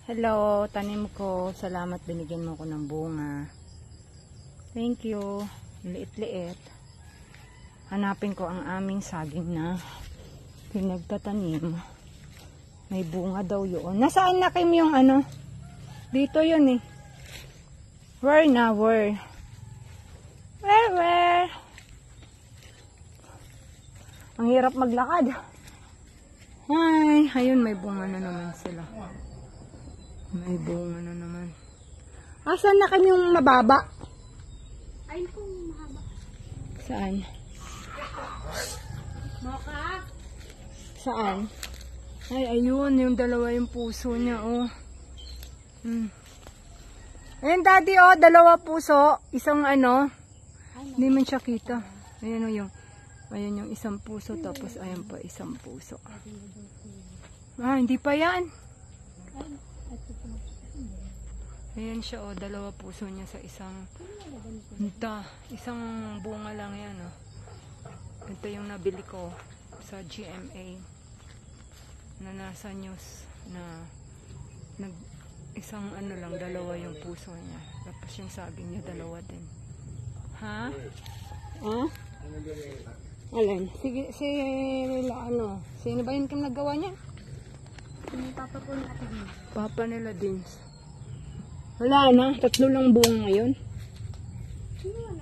Hello, tanim ko. Salamat binigyan mo ko ng bunga. Thank you. Liit-liit. Hanapin ko ang aming saging na pinagtatanim. May bunga daw yun. Nasaan na Kim yung ano? Dito yun eh. Where na? Where? Where? Ang hirap maglakad. Hi! Ayun, may bunga na naman sila. May bunga na naman. Asan na kami yung mababa? Ayun po, mahaba. Saan? Moka? Saan? Ay, ayun. Yung dalawa yung puso niya, oh. Ayun, daddy, oh. Dalawa puso. Isang ano. Hindi man siya kita. Ayun, oh, yung. Ayun yung isang puso. Tapos, ayan pa, isang puso. Ah, hindi pa yan. Ayan siya, oh. Dalawa puso niya sa isang. Isang bunga lang yan, oh. Ito yung nabili ko sa GMA na nasa news na isang ano lang, dalawa yung puso niya. Tapos yung saging niya, dalawa din. Ha? Ha? Alin? Sige, ano? Sino ba yun kung nagawa niya? Yung papa po na ate din. Papa nila din. Wala na, 3 lang bunga ngayon. Sino yan?